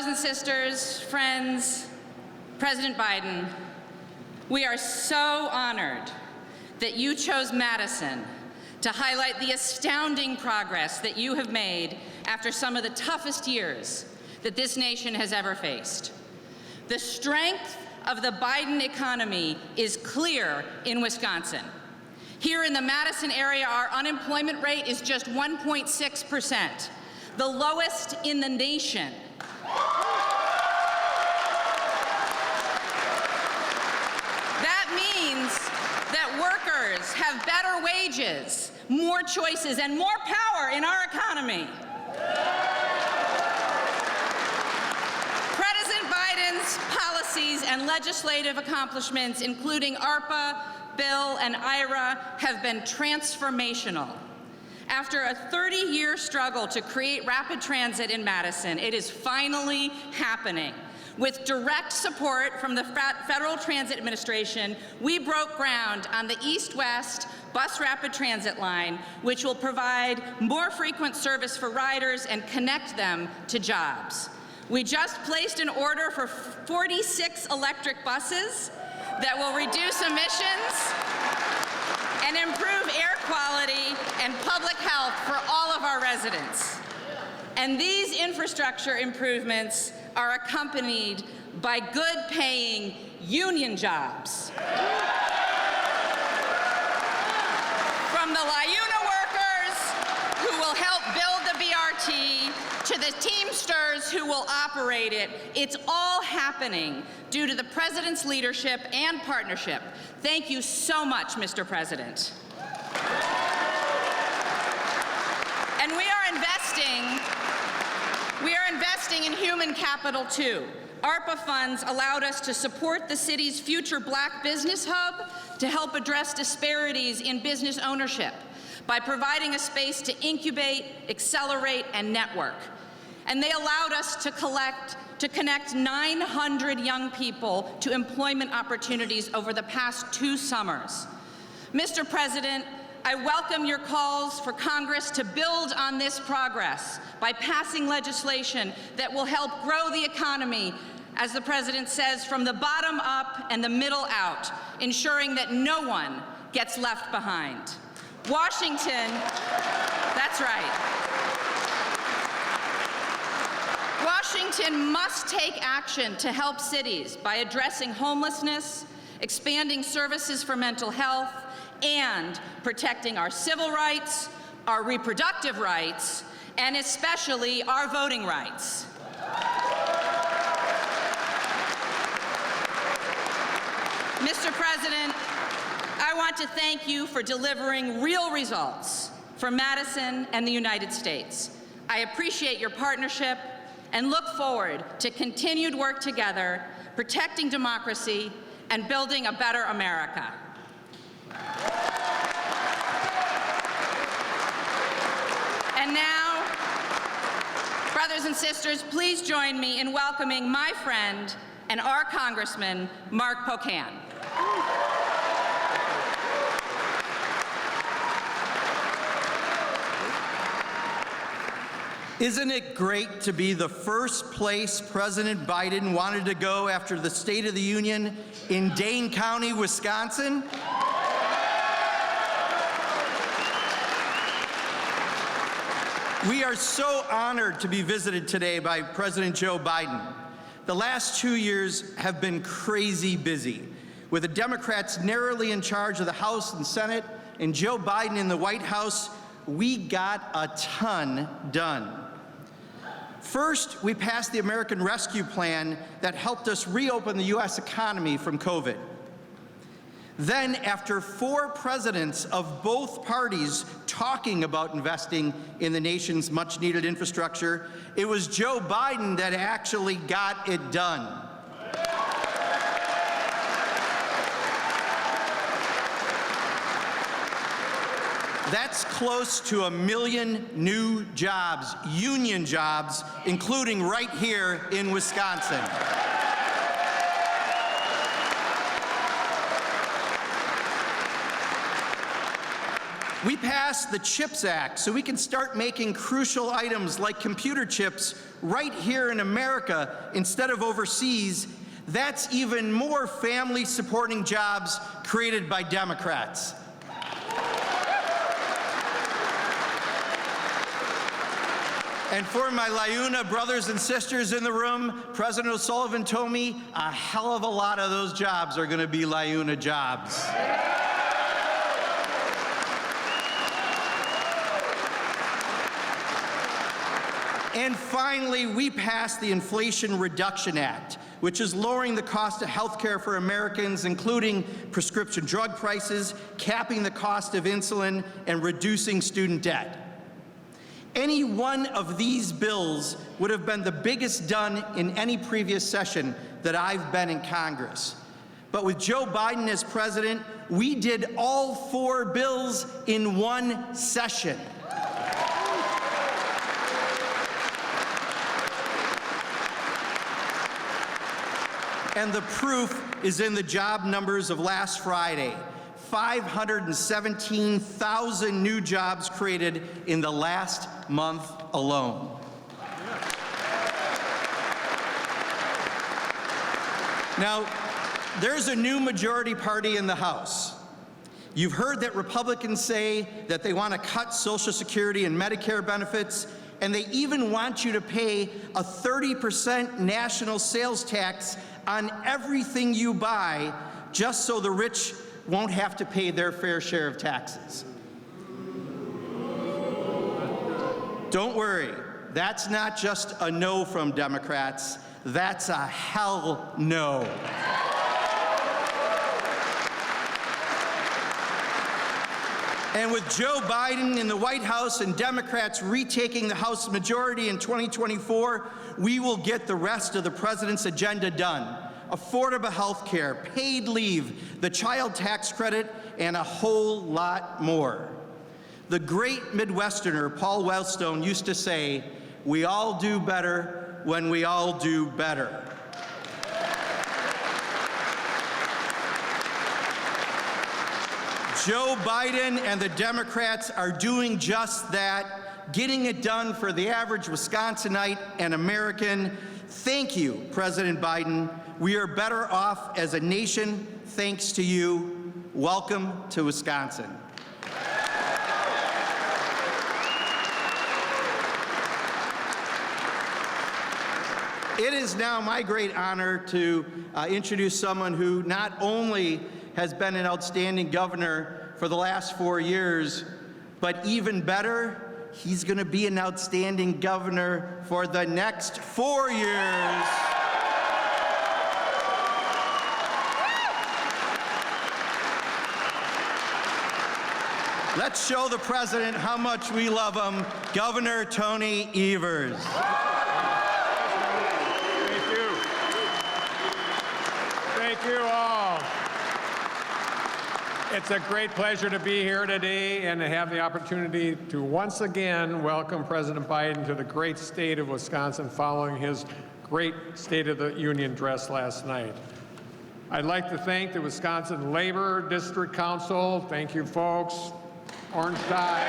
Brothers and sisters, friends, President Biden, we are so honored that you chose Madison to highlight the astounding progress that you have made after some of the toughest years that this nation has ever faced. The strength of the Biden economy is clear in Wisconsin. Here in the Madison area, our unemployment rate is just 1.6%, the lowest in the nation. That means that workers have better wages, more choices, and more power in our economy. President Biden's policies and legislative accomplishments, including ARPA, Bill, and IRA, have been transformational. After a 30-year struggle to create rapid transit in Madison, it is finally happening. With direct support from the Federal Transit Administration, we broke ground on the east-west bus rapid transit line, which will provide more frequent service for riders and connect them to jobs. We just placed an order for 46 electric buses that will reduce emissions and improve air quality and public health for all of our residents. And these infrastructure improvements are accompanied by good-paying union jobs. From the LIUNA workers who will help build the BRT to the Teamsters who will operate it, it's all happening due to the President's leadership and partnership. Thank you so much, Mr. President. And we are investing in human capital too. ARPA funds allowed us to support the city's future Black Business Hub to help address disparities in business ownership by providing a space to incubate, accelerate, and network. And they allowed us to connect 900 young people to employment opportunities over the past 2 summers. Mr. President, I welcome your calls for Congress to build on this progress by passing legislation that will help grow the economy, as the President says, from the bottom up and the middle out, ensuring that no one gets left behind. Washington, that's right. Washington must take action to help cities by addressing homelessness, expanding services for mental health, and protecting our civil rights, our reproductive rights, and especially our voting rights. Mr. President, I want to thank you for delivering real results for Madison and the United States. I appreciate your partnership and look forward to continued work together, protecting democracy and building a better America. And now, brothers and sisters, please join me in welcoming my friend and our Congressman, Mark Pocan. Isn't it great to be the first place President Biden wanted to go after the State of the Union in Dane County, Wisconsin? We are so honored to be visited today by President Joe Biden. The last 2 years have been crazy busy, with the Democrats narrowly in charge of the House and Senate, and Joe Biden in the White House. We got a ton done. First, we passed the American Rescue Plan that helped us reopen the U.S. economy from COVID. Then, after 4 presidents of both parties talking about investing in the nation's much-needed infrastructure, it was Joe Biden that actually got it done. That's close to 1 million new jobs, union jobs, including right here in Wisconsin. We passed the CHIPS Act so we can start making crucial items like computer chips right here in America instead of overseas, that's even more family-supporting jobs created by Democrats. And for my LiUNA brothers and sisters in the room, President O'Sullivan told me a hell of a lot of those jobs are going to be LiUNA jobs. And finally, we passed the Inflation Reduction Act, which is lowering the cost of health care for Americans, including prescription drug prices, capping the cost of insulin, and reducing student debt. Any one of these bills would have been the biggest done in any previous session that I've been in Congress. But with Joe Biden as president, we did all 4 bills in one session. And the proof is in the job numbers of last Friday. 517,000 new jobs created in the last month alone. Now, there's a new majority party in the House. You've heard that Republicans say that they want to cut Social Security and Medicare benefits, and they even want you to pay a 30% national sales tax on everything you buy, just so the rich won't have to pay their fair share of taxes. Don't worry, that's not just a no from Democrats, that's a hell no. And with Joe Biden in the White House and Democrats retaking the House majority in 2024, we will get the rest of the president's agenda done. Affordable health care, paid leave, the child tax credit, and a whole lot more. The great Midwesterner Paul Wellstone used to say, "We all do better when we all do better." Joe Biden and the Democrats are doing just that, getting it done for the average Wisconsinite and American. Thank you, President Biden. We are better off as a nation thanks to you. Welcome to Wisconsin. It is now my great honor to introduce someone who not only has been an outstanding governor for the last 4 years, but even better, he's going to be an outstanding governor for the next 4 years. Let's show the president how much we love him, Governor Tony Evers. Thank you. Thank you all. It's a great pleasure to be here today and to have the opportunity to once again welcome President Biden to the great state of Wisconsin following his great State of the Union address last night. I'd like to thank the Wisconsin Labor District Council. Thank you, folks. Orange tie.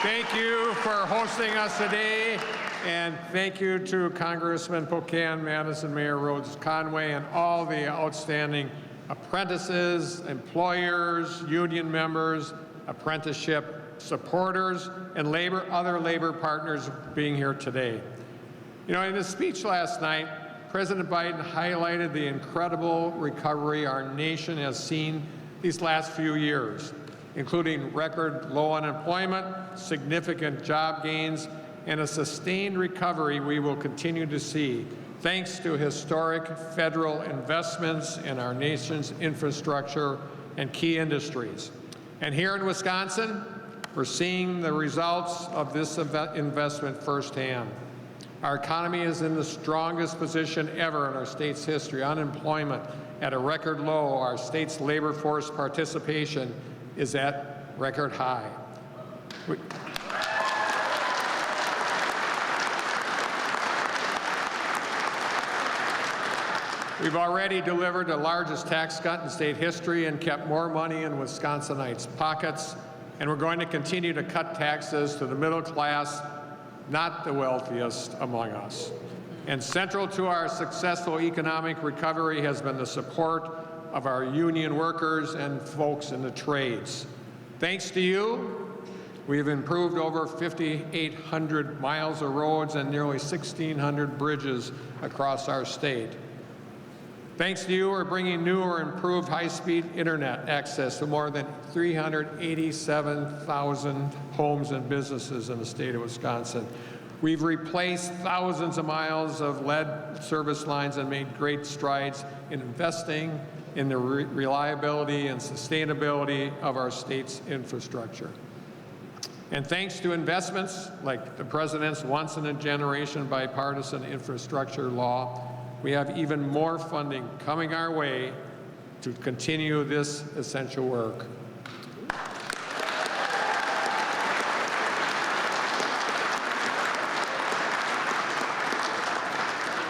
Thank you for hosting us today, and thank you to Congressman Spokane, Madison Mayor Rhodes-Conway, and all the outstanding apprentices, employers, union members, apprenticeship supporters, and other labor partners being here today. You know, in his speech last night, President Biden highlighted the incredible recovery our nation has seen these last few years, including record low unemployment, significant job gains, and a sustained recovery we will continue to see thanks to historic federal investments in our nation's infrastructure and key industries. And here in Wisconsin, we're seeing the results of this investment firsthand. Our economy is in the strongest position ever in our state's history. Unemployment at a record low. Our state's labor force participation is at record high. We've already delivered the largest tax cut in state history and kept more money in Wisconsinites' pockets And we're going to continue to cut taxes to the middle class, not the wealthiest among us. And central to our successful economic recovery has been the support of our union workers and folks in the trades. Thanks to you, we've improved over 5,800 miles of roads and nearly 1,600 bridges across our state. Thanks to you, we're bringing new or improved high-speed internet access to more than 387,000 homes and businesses in the state of Wisconsin. We've replaced thousands of miles of lead service lines and made great strides in investing in the reliability and sustainability of our state's infrastructure. And thanks to investments like the President's once-in-a-generation bipartisan infrastructure law, we have even more funding coming our way to continue this essential work.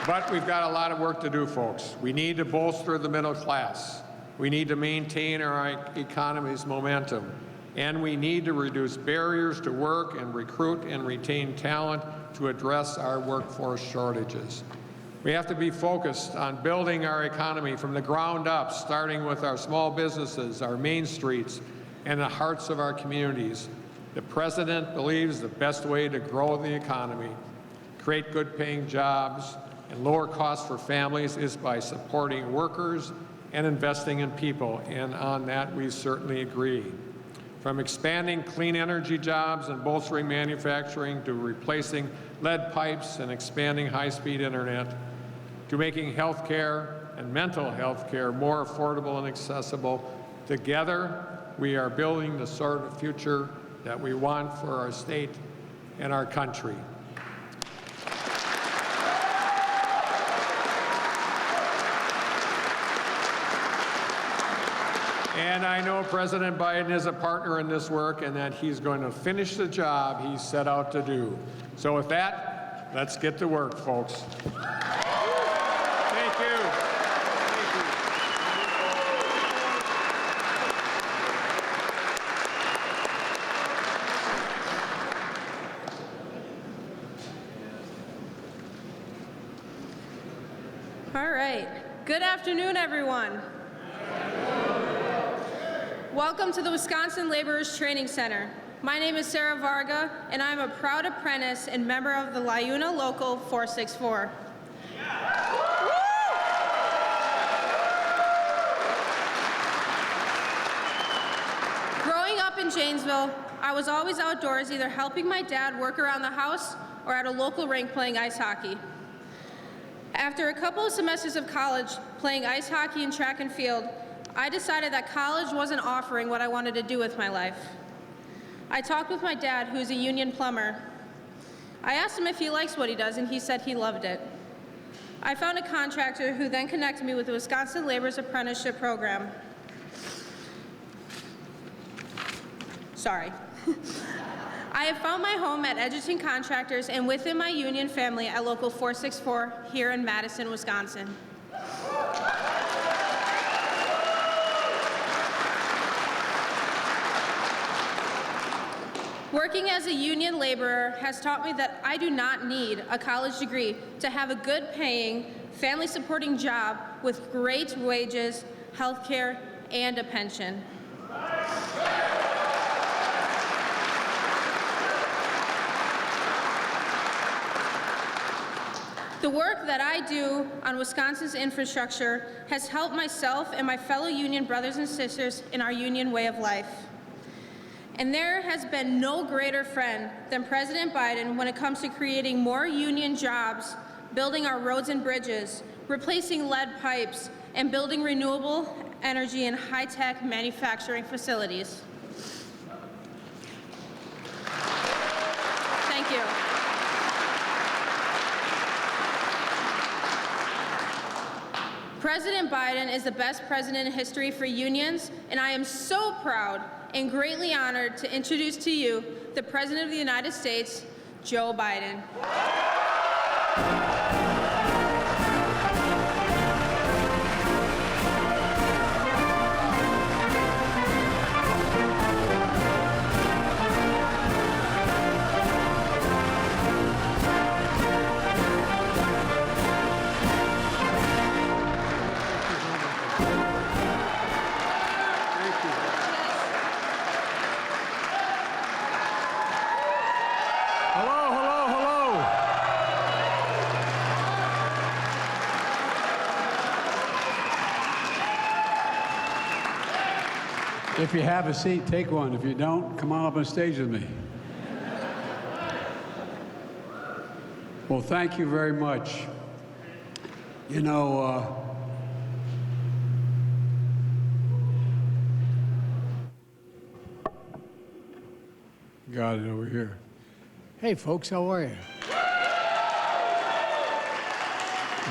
But we've got a lot of work to do, folks. We need to bolster the middle class. We need to maintain our economy's momentum. And we need to reduce barriers to work and recruit and retain talent to address our workforce shortages. We have to be focused on building our economy from the ground up, starting with our small businesses, our main streets, and the hearts of our communities. The President believes the best way to grow the economy, create good-paying jobs, and lower costs for families is by supporting workers and investing in people, and on that we certainly agree. From expanding clean energy jobs and bolstering manufacturing to replacing lead pipes and expanding high-speed internet, to making health care and mental health care more affordable and accessible, together we are building the sort of future that we want for our state and our country. And I know President Biden is a partner in this work and that he's going to finish the job he set out to do. So with that, let's get to work, folks. Thank you. Thank you. All right. Good afternoon, everyone. Welcome to the Wisconsin Laborers Training Center. My name is Sarah Varga, and I'm a proud apprentice and member of the LiUNA Local 464. Growing up in Janesville, I was always outdoors, either helping my dad work around the house or at a local rink playing ice hockey. After a couple of semesters of college playing ice hockey and track and field, I decided that college wasn't offering what I wanted to do with my life. I talked with my dad, who's a union plumber. I asked him if he likes what he does, and he said he loved it. I found a contractor who then connected me with the Wisconsin Laborers Apprenticeship Program. Sorry. I have found my home at Edgerton Contractors and within my union family at Local 464 here in Madison, Wisconsin. Working as a union laborer has taught me that I do not need a college degree to have a good-paying, family-supporting job with great wages, health care, and a pension. The work that I do on Wisconsin's infrastructure has helped myself and my fellow union brothers and sisters in our union way of life. And there has been no greater friend than President Biden when it comes to creating more union jobs, building our roads and bridges, replacing lead pipes, and building renewable energy and high-tech manufacturing facilities. Thank you. President Biden is the best president in history for unions, and I am so proud and greatly honored to introduce to you the President of the United States, Joe Biden. If you have a seat, take one. If you don't, come on up on stage with me. Well, thank you very much. You know, got it over here. Hey, folks, how are you?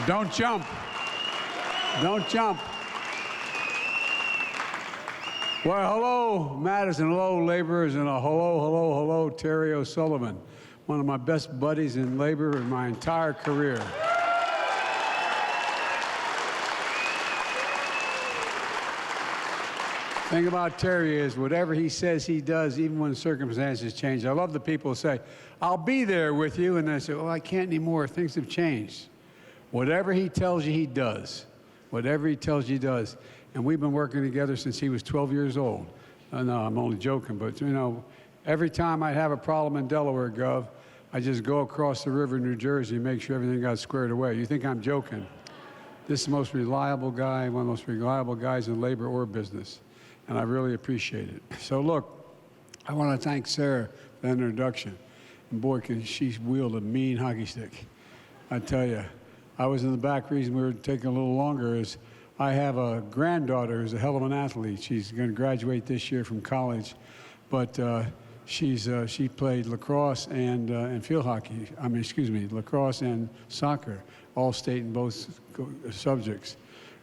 Don't jump. Don't jump. Well, hello, Madison. Hello, laborers, and a hello, Terry O'Sullivan, one of my best buddies in labor in my entire career. Thing about Terry is whatever he says he does, even when circumstances change. I love the people who say, I'll be there with you, and I say, oh, I can't anymore. Things have changed. Whatever he tells you, he does. Whatever he tells you, he does. And we've been working together since he was 12 years old. No, I'm only joking, but, you know, every time I have a problem in Delaware, Gov, I just go across the river in New Jersey and make sure everything got squared away. You think I'm joking? This is the most reliable guy, one of the most reliable guys in labor or business, and I really appreciate it. So, look, I want to thank Sarah for that introduction. And boy, can she wield a mean hockey stick. I tell you, I was in the back. Reason we were taking a little longer is I have a granddaughter who's a hell of an athlete. She's going to graduate this year from college, but she played lacrosse and field hockey. I mean, excuse me, lacrosse and soccer, all state in both subjects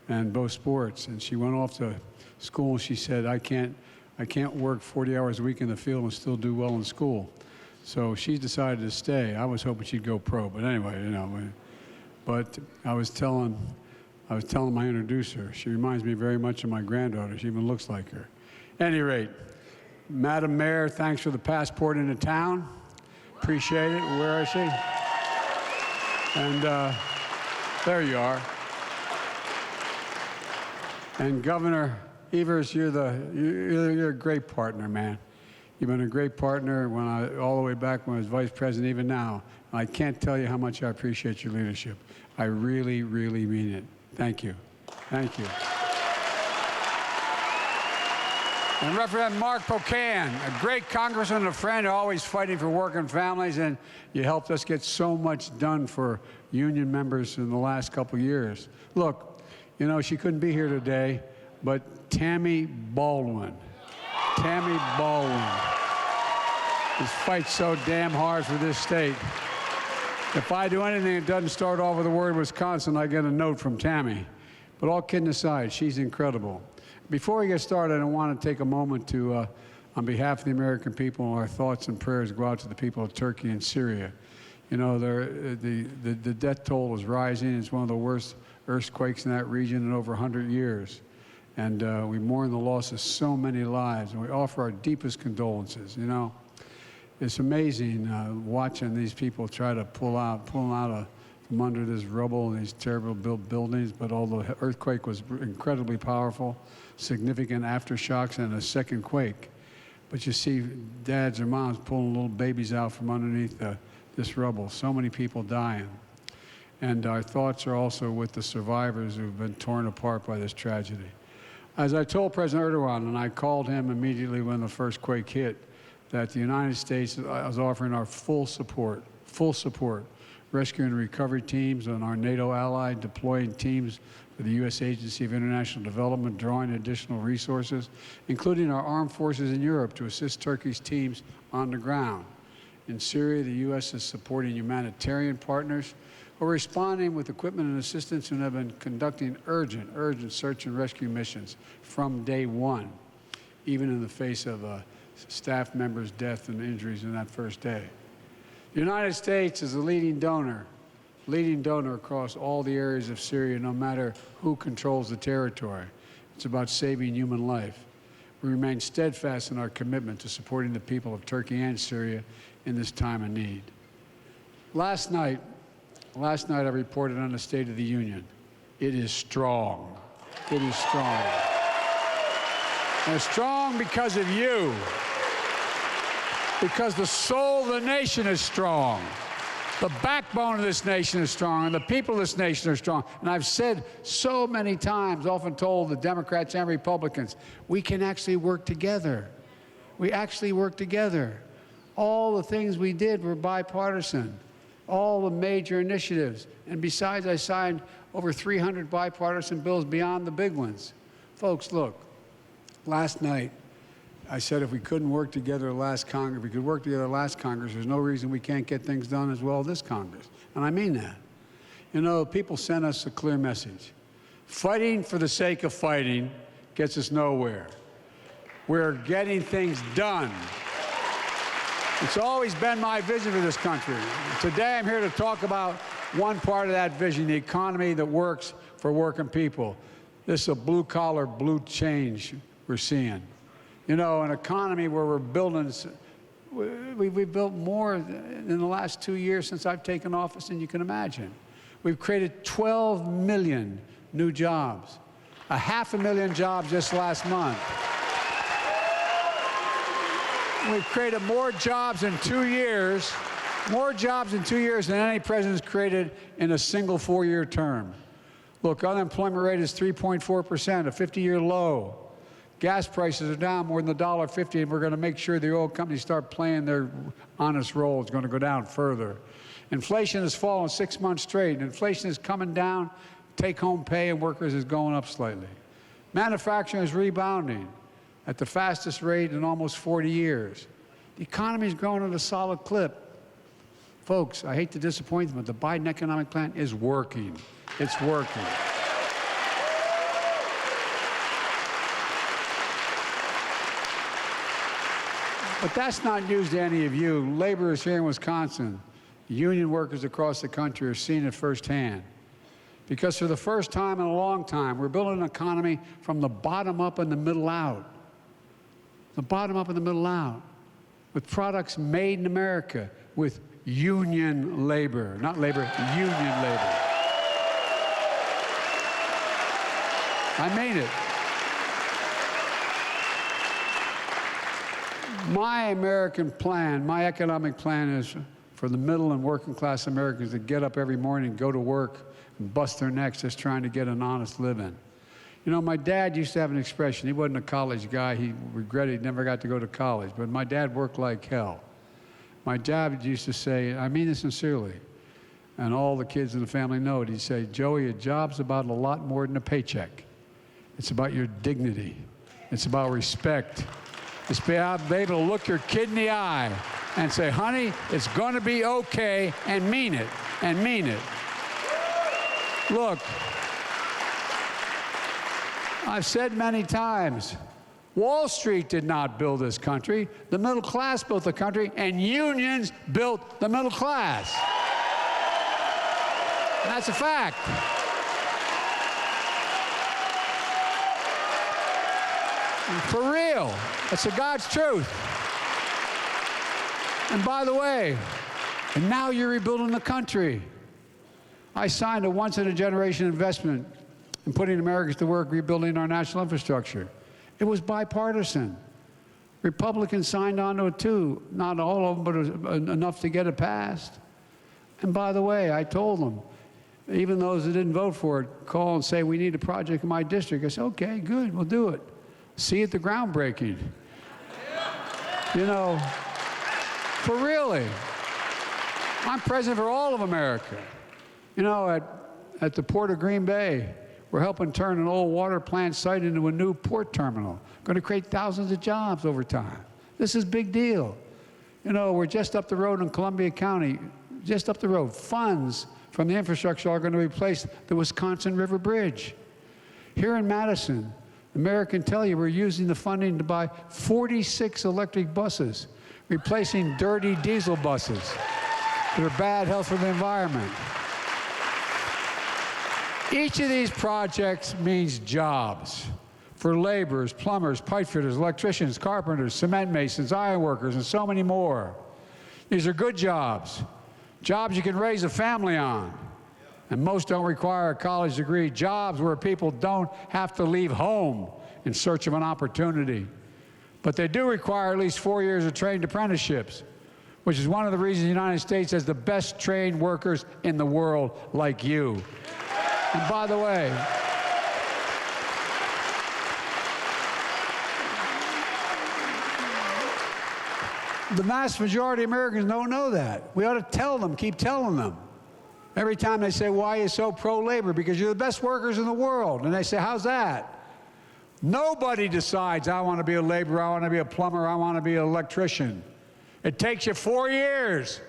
and both sports. And she went off to school and she said, I can't work 40 hours a week in the field and still do well in school. So she decided to stay. I was hoping she'd go pro, but anyway, you know. But I was telling him I introduced her. She reminds me very much of my granddaughter. She even looks like her. At any rate, Madam Mayor, thanks for the passport into town. Appreciate it. Where is she? And there you are. And Governor Evers, you're a great partner, man. You've been a great partner all the way back when I was vice president, even now. I can't tell you how much I appreciate your leadership. I really, really mean it. Thank you. Thank you. And Representative Mark Pocan, a great congressman and a friend, always fighting for working families, and you helped us get so much done for union members in the last couple years. Look, you know, she couldn't be here today, but Tammy Baldwin just fights so damn hard for this state. If I do anything that doesn't start off with the word Wisconsin, I get a note from Tammy. But all kidding aside, she's incredible. Before we get started, I want to take a moment to, on behalf of the American people, our thoughts and prayers go out to the people of Turkey and Syria. You know, the death toll is rising. It's one of the worst earthquakes in that region in over 100 years. And we mourn the loss of so many lives, and we offer our deepest condolences, you know. It's amazing watching these people try to pull out from under this rubble and these terrible built buildings, but although the earthquake was incredibly powerful, significant aftershocks, and a second quake. But you see dads or moms pulling little babies out from underneath this rubble. So many people dying. And our thoughts are also with the survivors who've been torn apart by this tragedy. As I told President Erdogan, and I called him immediately when the first quake hit, that the United States is offering our full support, rescue and recovery teams and our NATO ally, deploying teams for the U.S. Agency of International Development, drawing additional resources, including our armed forces in Europe to assist Turkey's teams on the ground. In Syria, the U.S. is supporting humanitarian partners who are responding with equipment and assistance and have been conducting urgent search and rescue missions from day one, even in the face of staff members' death and injuries in that first day. The United States is a leading donor across all the areas of Syria, no matter who controls the territory. It's about saving human life. We remain steadfast in our commitment to supporting the people of Turkey and Syria in this time of need. Last night I reported on the State of the Union. It is strong. It is strong. And it's strong because of you. Because the soul of the nation is strong. The backbone of this nation is strong, and the people of this nation are strong. And I've said so many times, often told the Democrats and Republicans, we can actually work together. We actually work together. All the things we did were bipartisan, all the major initiatives. And besides, I signed over 300 bipartisan bills beyond the big ones. Folks, look, last night, I said if we couldn't work together last Congress, if we could work together last Congress, there's no reason we can't get things done as well this Congress. And I mean that. You know, people sent us a clear message. Fighting for the sake of fighting gets us nowhere. We're getting things done. It's always been my vision for this country. Today I'm here to talk about one part of that vision, the economy that works for working people. This is a blue-collar, blue change we're seeing. You know, an economy where we're building, we've built more in the last 2 years since I've taken office than you can imagine. We've created 12 million new jobs, 500,000 jobs just last month. We've created more jobs in 2 years, than any president's created in a single 4-year term. Look, unemployment rate is 3.4%, a 50-year low. Gas prices are down more than $1.50, and we're going to make sure the oil companies start playing their honest role. It's going to go down further. Inflation has fallen 6 months straight. Inflation is coming down. Take-home pay of workers is going up slightly. Manufacturing is rebounding at the fastest rate in almost 40 years. The economy is growing at a solid clip. Folks, I hate to disappoint them, but the Biden economic plan is working. It's working. But that's not news to any of you. Laborers here in Wisconsin, union workers across the country are seeing it firsthand. Because for the first time in a long time, we're building an economy from the bottom up and the middle out. The bottom up and the middle out. With products made in America, with union labor. Not labor, union labor. I mean it. My American plan, my economic plan is for the middle and working class Americans to get up every morning and go to work and bust their necks just trying to get an honest living. You know, my dad used to have an expression. He wasn't a college guy. He regretted he never got to go to college. But my dad worked like hell. My dad used to say, I mean this sincerely, and all the kids in the family know it. He'd say, Joey, a job's about a lot more than a paycheck. It's about your dignity. It's about respect. It's about being able to look your kid in the eye and say, honey, it's going to be okay, and mean it, and mean it. Look, I've said many times, Wall Street did not build this country. The middle class built the country, and unions built the middle class. That's a fact. For real. That's the God's truth. And by the way, and now you're rebuilding the country. I signed a once-in-a-generation investment in putting Americans to work rebuilding our national infrastructure. It was bipartisan. Republicans signed on to it too. Not all of them, but it was enough to get it passed. And by the way, I told them, even those that didn't vote for it, call and say, we need a project in my district. I said, okay, good, we'll do it. See you at the groundbreaking. You know, for really. I'm president for all of America. You know, at the Port of Green Bay, we're helping turn an old water plant site into a new port terminal. Going to create thousands of jobs over time. This is a big deal. You know, we're just up the road in Columbia County, just up the road. Funds from the infrastructure are going to replace the Wisconsin River Bridge. Here in Madison, the mayor can tell you we're using the funding to buy 46 electric buses, replacing dirty diesel buses that are bad health for the environment. Each of these projects means jobs for laborers, plumbers, pipe fitters, electricians, carpenters, cement masons, iron workers, and so many more. These are good jobs, jobs you can raise a family on. And most don't require a college degree, jobs where people don't have to leave home in search of an opportunity. But they do require at least 4 years of trained apprenticeships. which is one of the reasons the United States has the best trained workers in the world like you. And by the way, the vast majority of Americans don't know that. We ought to tell them, keep telling them. Every time they say, why are you so pro-labor? Because you're the best workers in the world. And they say, how's that? Nobody decides, I want to be a laborer, I want to be a plumber, I want to be an electrician. It takes you 4 years,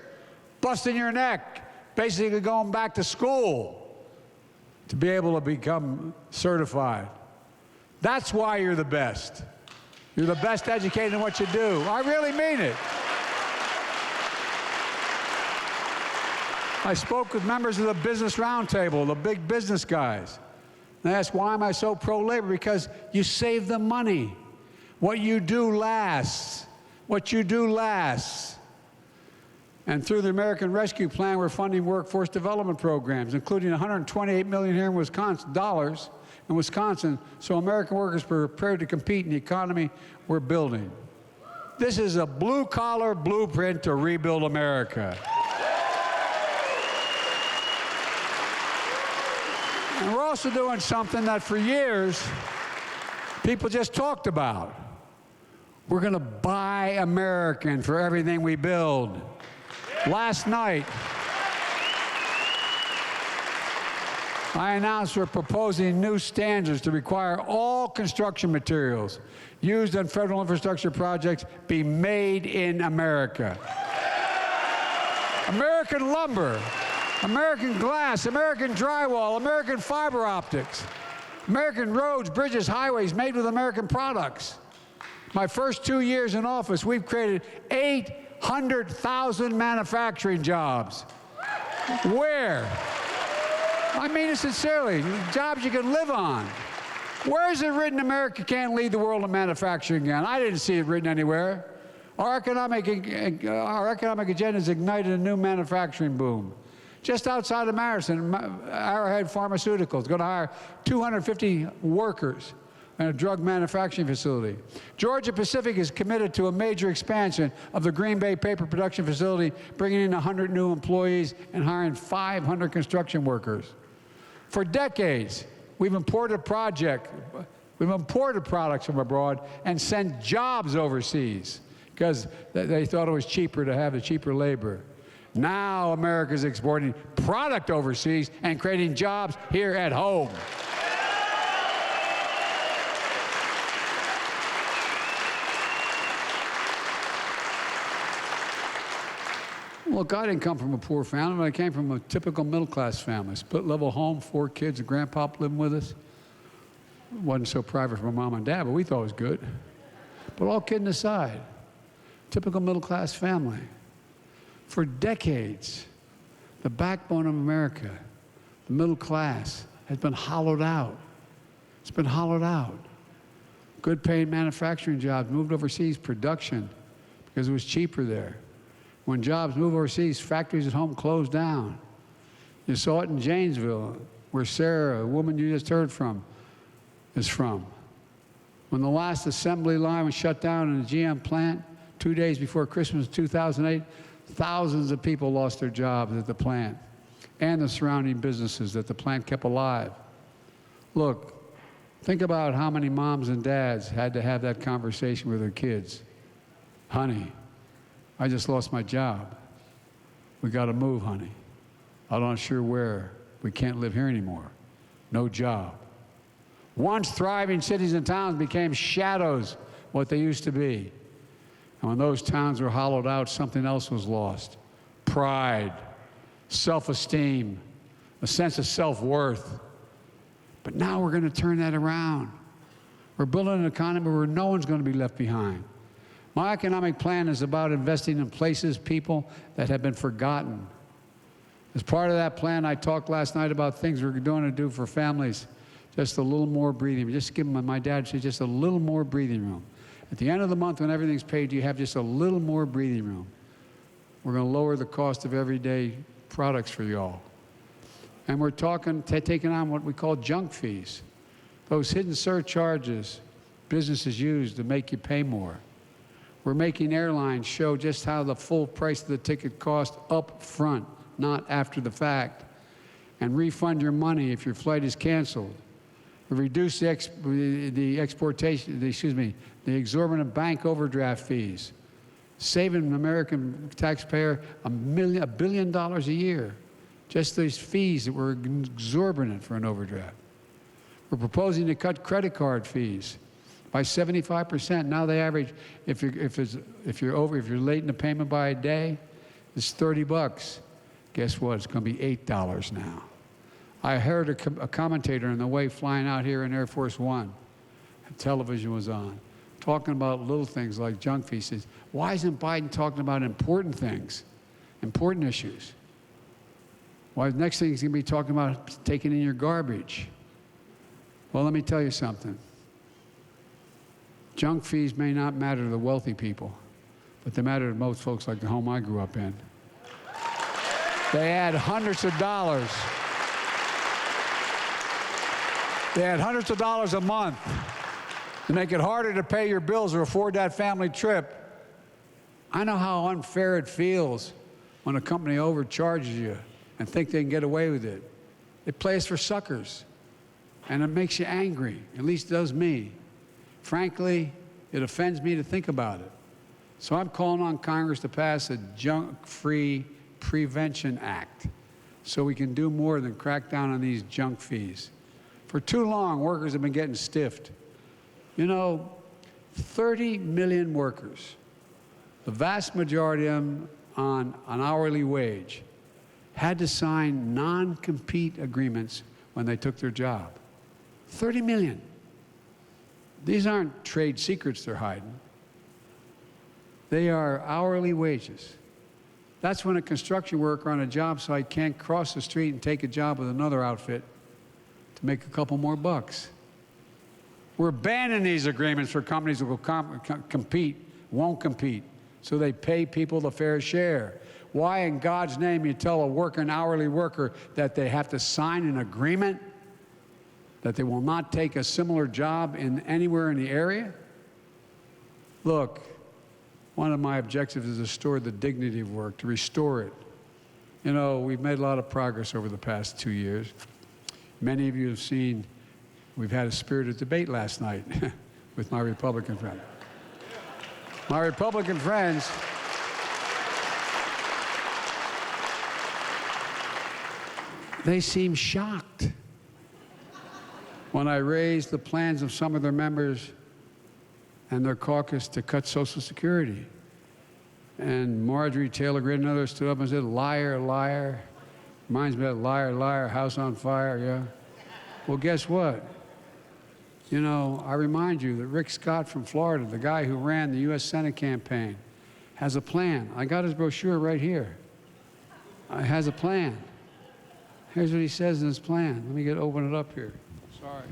busting your neck, basically going back to school to be able to become certified. That's why you're the best. You're the best educated in what you do. I really mean it. I spoke with members of the Business Roundtable, the big business guys. And they asked, why am I so pro-labor? Because you save them money. What you do lasts. What you do lasts. And through the American Rescue Plan, we're funding workforce development programs, including $128 million here in Wisconsin, so American workers are prepared to compete in the economy we're building. This is a blue-collar blueprint to rebuild America. And we're also doing something that for years people just talked about. We're going to buy American for everything we build. Last night, I announced we're proposing new standards to require all construction materials used on federal infrastructure projects be made in America. American lumber, American glass, American drywall, American fiber optics, American roads, bridges, highways made with American products. My first 2 years in office, we've created 800,000 manufacturing jobs. Where? I mean it sincerely, jobs you can live on. Where is it written America can't lead the world in manufacturing again? I didn't see it written anywhere. Our economic agenda has ignited a new manufacturing boom. Just outside of Madison, Arrowhead Pharmaceuticals is going to hire 250 workers in a drug manufacturing facility. Georgia Pacific is committed to a major expansion of the Green Bay paper production facility, bringing in 100 new employees and hiring 500 construction workers. For decades, we've imported products from abroad and sent jobs overseas because they thought it was cheaper to have the cheaper labor. Now America's exporting product overseas and creating jobs here at home. Look, I didn't come from a poor family, but I came from a typical middle-class family. Split-level home, 4 kids, a grandpa living with us. It wasn't so private for mom and dad, but we thought it was good. But all kidding aside, typical middle-class family. For decades, the backbone of America, the middle class, has been hollowed out. It's been hollowed out. Good-paying manufacturing jobs moved overseas, production, because it was cheaper there. When jobs move overseas, factories at home close down. You saw it in Janesville, where Sarah, a woman you just heard from, is from. When the last assembly line was shut down in the GM plant 2 days before Christmas 2008, thousands of people lost their jobs at the plant and the surrounding businesses that the plant kept alive. Look, think about how many moms and dads had to have that conversation with their kids. Honey, I just lost my job. We got to move, honey. I'm not sure where. We can't live here anymore. No job. Once thriving cities and towns became shadows what they used to be. And when those towns were hollowed out, something else was lost. Pride, self-esteem, a sense of self-worth. But now we're going to turn that around. We're building an economy where no one's going to be left behind. My economic plan is about investing in places, people that have been forgotten. As part of that plan, I talked last night about things we're going to do for families. Just a little more breathing room. Just give them, my dad said, just a little more breathing room. At the end of the month, when everything's paid, you have just a little more breathing room. We're going to lower the cost of everyday products for y'all. And we're taking on what we call junk fees. Those hidden surcharges businesses use to make you pay more. We're making airlines show just how the full price of the ticket costs up front, not after the fact, and refund your money if your flight is canceled. We reduce the exorbitant bank overdraft fees, saving the American taxpayer $1 billion a year. Just these fees that were exorbitant for an overdraft. We're proposing to cut credit card fees by 75%. Now they average, if you're late in the payment by a day, it's $30. Guess what? It's going to be $8 now. I heard a commentator on the way flying out here in Air Force One, television was on, talking about little things like junk fees. He says, why isn't Biden talking about important things, important issues? Why, the next thing he's going to be talking about taking in your garbage. Well, let me tell you something. Junk fees may not matter to the wealthy people, but they matter to most folks like the home I grew up in. They add hundreds of dollars. They add hundreds of dollars a month to make it harder to pay your bills or afford that family trip. I know how unfair it feels when a company overcharges you and think they can get away with it. They play us for suckers, and it makes you angry. At least it does me. Frankly, it offends me to think about it. So I'm calling on Congress to pass a junk-free Prevention Act so we can do more than crack down on these junk fees. For too long, workers have been getting stiffed. You know, 30 million workers, the vast majority of them on an hourly wage, had to sign non-compete agreements when they took their job. 30 million. These aren't trade secrets they're hiding. They are hourly wages. That's when a construction worker on a job site can't cross the street and take a job with another outfit to make a couple more bucks. We're banning these agreements for companies that will won't compete, so they pay people the fair share. Why in God's name you tell an hourly worker that they have to sign an agreement that they will not take a similar job anywhere in the area? Look, one of my objectives is to restore the dignity of work, to restore it. You know, we've made a lot of progress over the past 2 years. Many of you have seen, we've had a spirited debate last night with my Republican friend. My Republican friends, they seem shocked when I raised the plans of some of their members and their caucus to cut Social Security. And Marjorie Taylor Greene and others stood up and said, liar, liar. Reminds me of liar, liar, house on fire, yeah? Well, guess what? You know, I remind you that Rick Scott from Florida, the guy who ran the U.S. Senate campaign, has a plan. I got his brochure right here. Has a plan. Here's what he says in his plan. Let me open it up here. Sorry.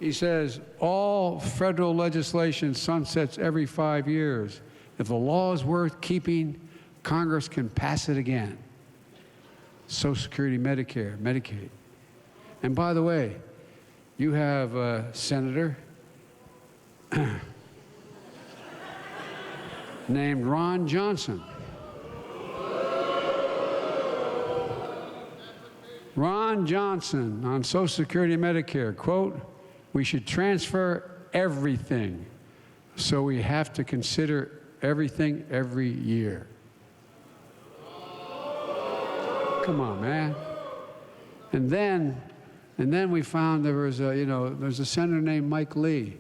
He says, all federal legislation sunsets every 5 years. If the law is worth keeping, Congress can pass it again. Social Security, Medicare, Medicaid. And by the way, you have a senator named Ron Johnson. Ron Johnson on Social Security and Medicare, quote, we should transfer everything, so we have to consider everything every year. Come on, man. And then we found there was there's a senator named Mike Lee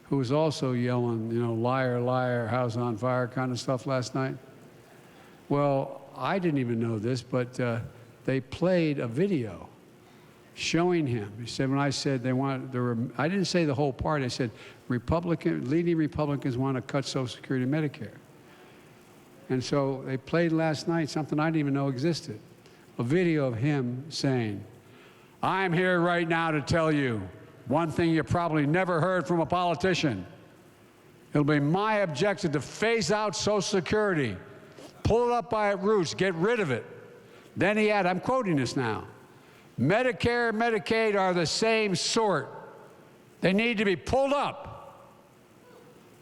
who was also yelling, liar, liar, house on fire kind of stuff last night. Well, I didn't even know this, but they played a video showing him. He said, when I said I didn't say the whole part. I said, leading Republicans want to cut Social Security and Medicare. And so they played last night something I didn't even know existed. A video of him saying, I'm here right now to tell you one thing you probably never heard from a politician. It'll be my objective to phase out Social Security, pull it up by its roots, get rid of it. Then he had, I'm quoting this now, Medicare and Medicaid are the same sort. They need to be pulled up.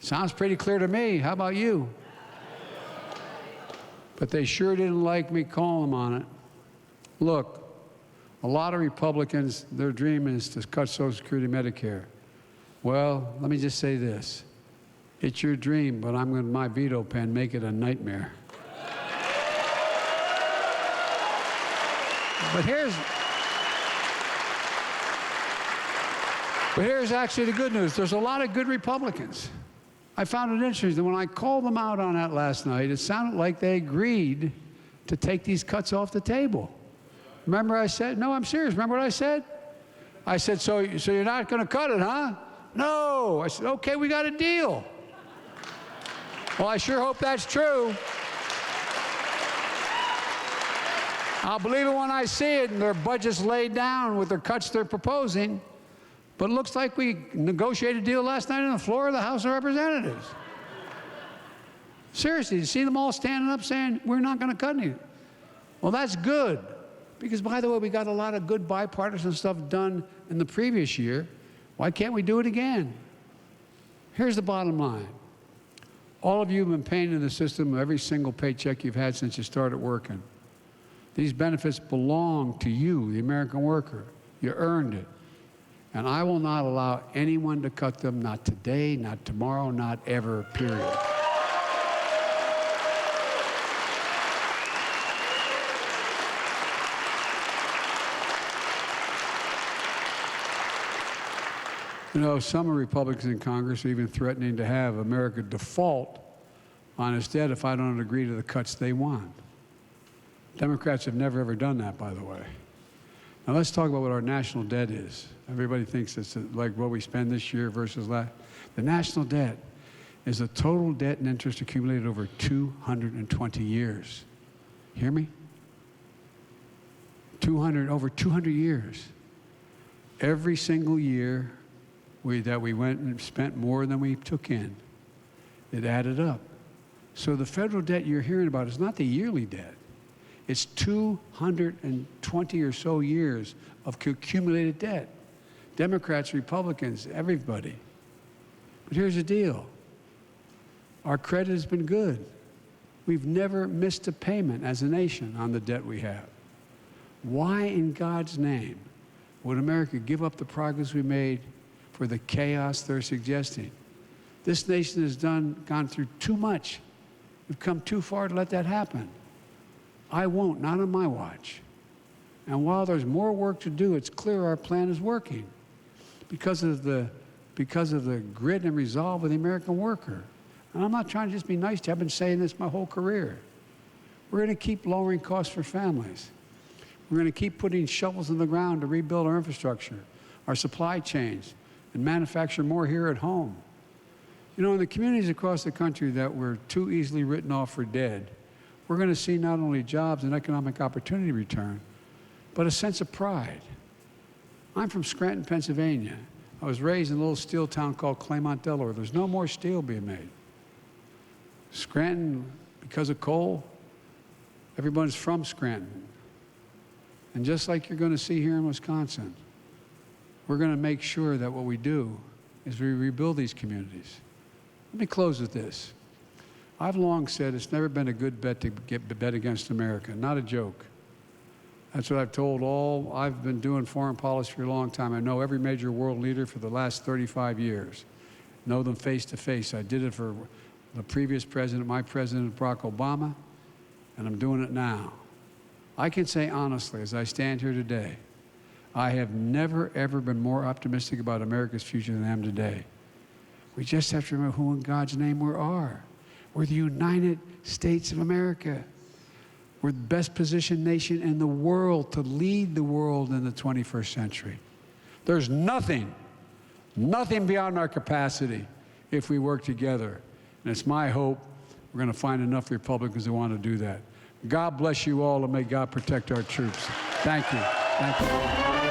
Sounds pretty clear to me. How about you? But they sure didn't like me calling them on it. Look, a lot of Republicans, their dream is to cut Social Security, Medicare. Well, let me just say this. It's your dream, but I'm going to, my veto pen, make it a nightmare. But here's actually the good news. There's a lot of good Republicans. I found it interesting. When I called them out on that last night, it sounded like they agreed to take these cuts off the table. Remember I said, no, I'm serious. Remember what I said? I said, so you're not going to cut it, huh? No. I said, okay, we got a deal. Well, I sure hope that's true. I'll believe it when I see it and their budget's laid down with their cuts they're proposing. But it looks like we negotiated a deal last night on the floor of the House of Representatives. Seriously, you see them all standing up saying, we're not going to cut anything. Well, that's good. Because, by the way, we got a lot of good bipartisan stuff done in the previous year. Why can't we do it again? Here's the bottom line. All of you have been paying in the system every single paycheck you've had since you started working. These benefits belong to you, the American worker. You earned it. And I will not allow anyone to cut them, not today, not tomorrow, not ever, period. You know, some Republicans in Congress are even threatening to have America default on its debt if I don't agree to the cuts they want. Democrats have never, ever done that, by the way. Now, let's talk about what our national debt is. Everybody thinks it's like what we spend this year versus last. The national debt is the total debt and interest accumulated over 220 years. Hear me? Over 200 years. Every single year that we went and spent more than we took in, it added up. So the federal debt you're hearing about is not the yearly debt. It's 220 or so years of accumulated debt. Democrats, Republicans, everybody. But here's the deal. Our credit has been good. We've never missed a payment as a nation on the debt we have. Why in God's name would America give up the progress we made for the chaos they're suggesting? This nation has gone through too much. We've come too far to let that happen. I won't, not on my watch. And while there's more work to do, it's clear our plan is working because of the grit and resolve of the American worker. And I'm not trying to just be nice to you. I've been saying this my whole career. We're going to keep lowering costs for families. We're going to keep putting shovels in the ground to rebuild our infrastructure, our supply chains, and manufacture more here at home. You know, in the communities across the country that were too easily written off for dead, we're going to see not only jobs and economic opportunity return, but a sense of pride. I'm from Scranton, Pennsylvania. I was raised in a little steel town called Claymont, Delaware. There's no more steel being made. Scranton, because of coal, everyone's from Scranton. And just like you're going to see here in Wisconsin, we're going to make sure that what we do is we rebuild these communities. Let me close with this. I've long said it's never been a good bet to bet against America, not a joke. That's what I've told I've been doing foreign policy for a long time. I know every major world leader for the last 35 years. Know them face to face. I did it for the previous president, my president, Barack Obama, and I'm doing it now. I can say honestly, as I stand here today, I have never, ever been more optimistic about America's future than I am today. We just have to remember who in God's name we are. We're the United States of America. We're the best positioned nation in the world to lead the world in the 21st century. There's nothing beyond our capacity if we work together. And it's my hope we're going to find enough Republicans who want to do that. God bless you all, and may God protect our troops. Thank you. Thank you.